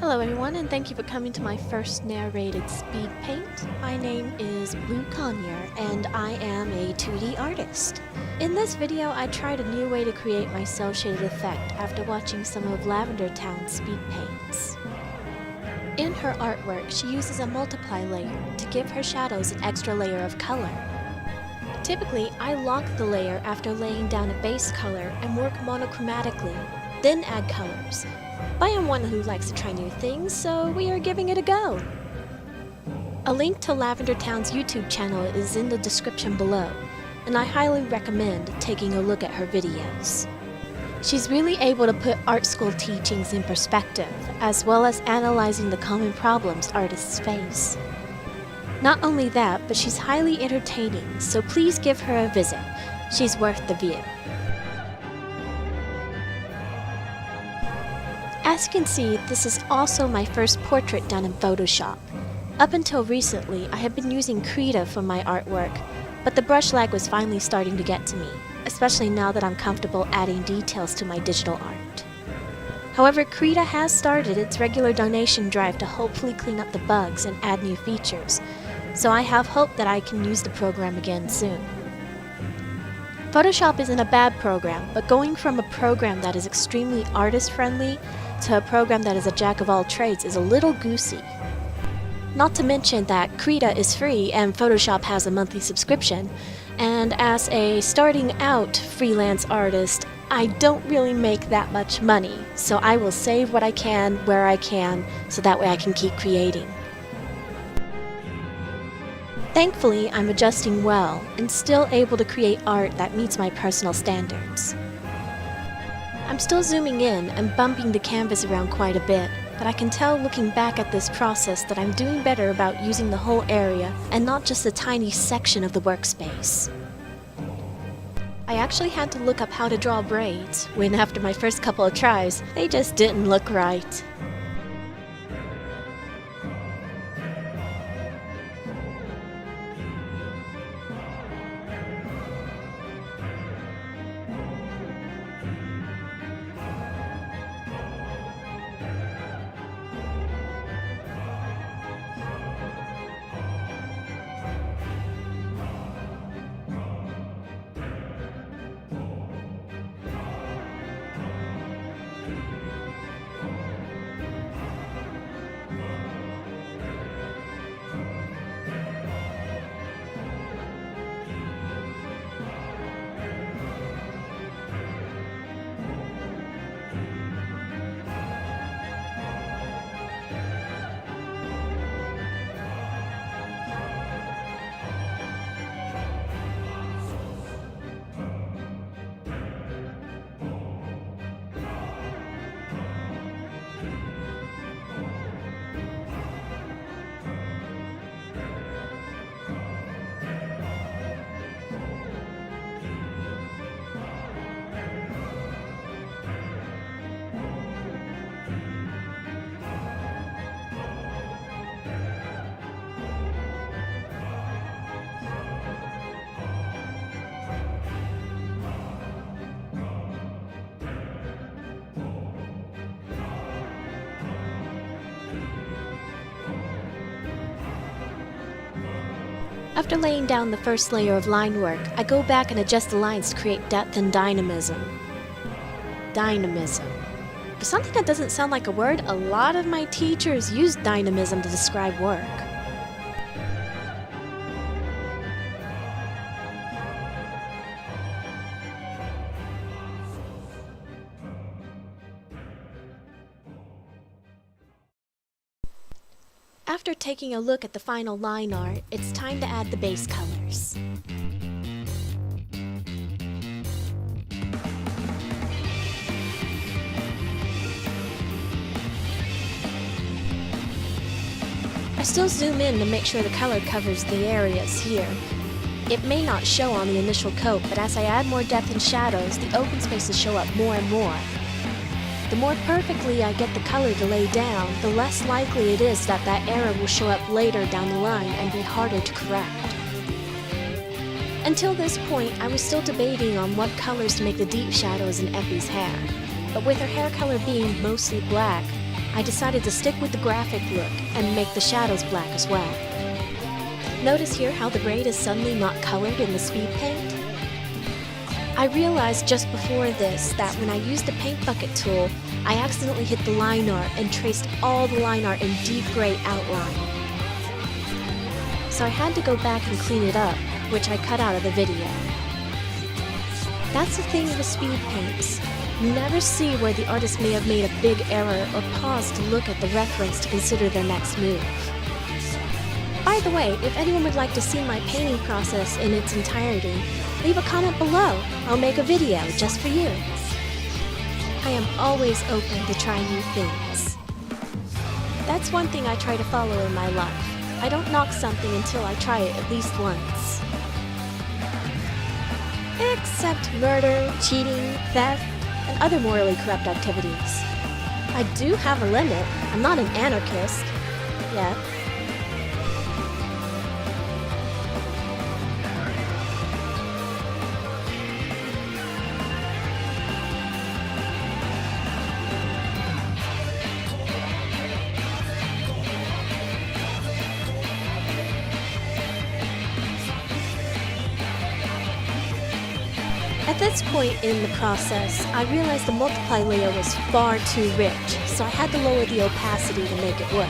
Hello everyone, and thank you for coming to my first narrated speed paint. My name is Blue Conyer, and I am a 2D artist. In this video, I tried a new way to create my cel-shaded effect after watching some of Lavender Town's speed paints. In her artwork, she uses a multiply layer to give her shadows an extra layer of color. Typically, I lock the layer after laying down a base color and work monochromatically, then add colors. But I am one who likes to try new things, so we are giving it a go. A link to Lavender Town's YouTube channel is in the description below, and I highly recommend taking a look at her videos. She's really able to put art school teachings in perspective, as well as analyzing the common problems artists face. Not only that, but she's highly entertaining, so please give her a visit. She's worth the view. As you can see, this is also my first portrait done in Photoshop. Up until recently, I have been using Krita for my artwork, but the brush lag was finally starting to get to me, especially now that I'm comfortable adding details to my digital art. However, Krita has started its regular donation drive to hopefully clean up the bugs and add new features, so I have hope that I can use the program again soon. Photoshop isn't a bad program, but going from a program that is extremely artist-friendly to a program that is a jack-of-all-trades is a little goosey. Not to mention that Krita is free and Photoshop has a monthly subscription, and as a starting out freelance artist, I don't really make that much money, so I will save what I can where I can so that way I can keep creating. Thankfully, I'm adjusting well and still able to create art that meets my personal standards. I'm still zooming in and bumping the canvas around quite a bit, but I can tell looking back at this process that I'm doing better about using the whole area and not just a tiny section of the workspace. I actually had to look up how to draw braids, when after my first couple of tries, they just didn't look right. After laying down the first layer of line work, I go back and adjust the lines to create depth and dynamism. Dynamism. For something that doesn't sound like a word, a lot of my teachers use dynamism to describe work. After taking a look at the final line art, it's time to add the base colors. I still zoom in to make sure the color covers the areas here. It may not show on the initial coat, but as I add more depth and shadows, the open spaces show up more and more. The more perfectly I get the color to lay down, the less likely it is that that error will show up later down the line and be harder to correct. Until this point, I was still debating on what colors to make the deep shadows in Effie's hair, but with her hair color being mostly black, I decided to stick with the graphic look and make the shadows black as well. Notice here how the braid is suddenly not colored in the speed paint? I realized just before this that when I used the paint bucket tool, I accidentally hit the line art and traced all the line art in deep gray outline. So I had to go back and clean it up, which I cut out of the video. That's the thing with speed paints. You never see where the artist may have made a big error or pause to look at the reference to consider their next move. By the way, if anyone would like to see my painting process in its entirety, leave a comment below. I'll make a video just for you. I am always open to try new things. That's one thing I try to follow in my life. I don't knock something until I try it at least once. Except murder, cheating, theft, and other morally corrupt activities. I do have a limit. I'm not an anarchist. Yet. At this point in the process, I realized the multiply layer was far too rich, so I had to lower the opacity to make it work.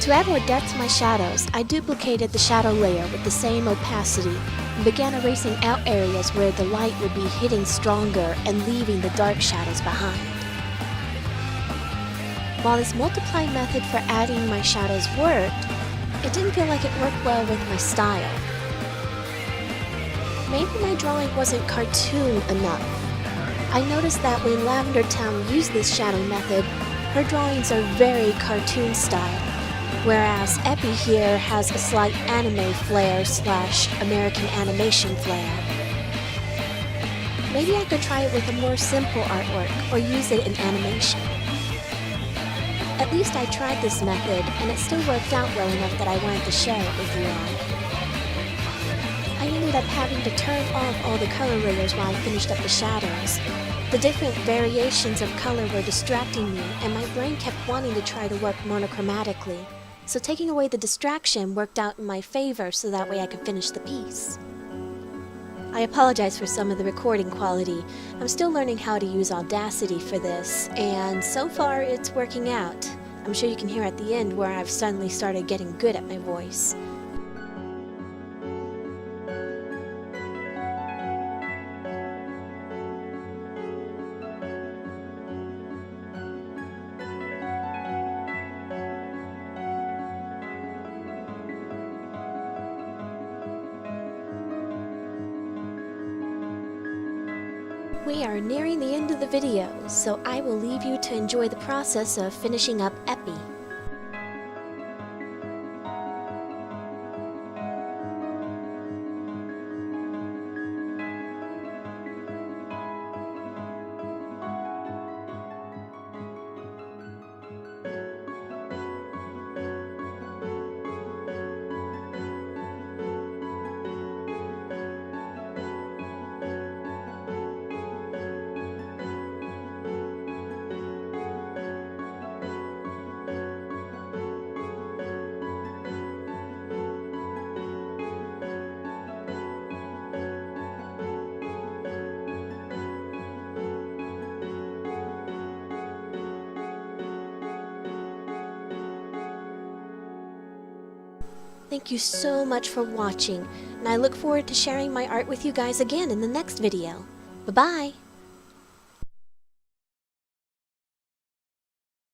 To add more depth to my shadows, I duplicated the shadow layer with the same opacity and began erasing out areas where the light would be hitting stronger and leaving the dark shadows behind. While this multiply method for adding my shadows worked, it didn't feel like it worked well with my style. Maybe my drawing wasn't cartoon enough. I noticed that when Lavender Town used this shadow method, her drawings are very cartoon style. Whereas Epi here has a slight anime flair / American animation flair. Maybe I could try it with a more simple artwork or use it in animation. At least I tried this method and it still worked out well enough that I wanted to share it with you all. I ended up having to turn off all the color layers while I finished up the shadows. The different variations of color were distracting me and my brain kept wanting to try to work monochromatically. So taking away the distraction worked out in my favor so that way I could finish the piece. I apologize for some of the recording quality. I'm still learning how to use Audacity for this, and so far it's working out. I'm sure you can hear at the end where I've suddenly started getting good at my voice. We are nearing the end of the video, so I will leave you to enjoy the process of finishing up Epi. Thank you so much for watching, and I look forward to sharing my art with you guys again in the next video. Bye-bye!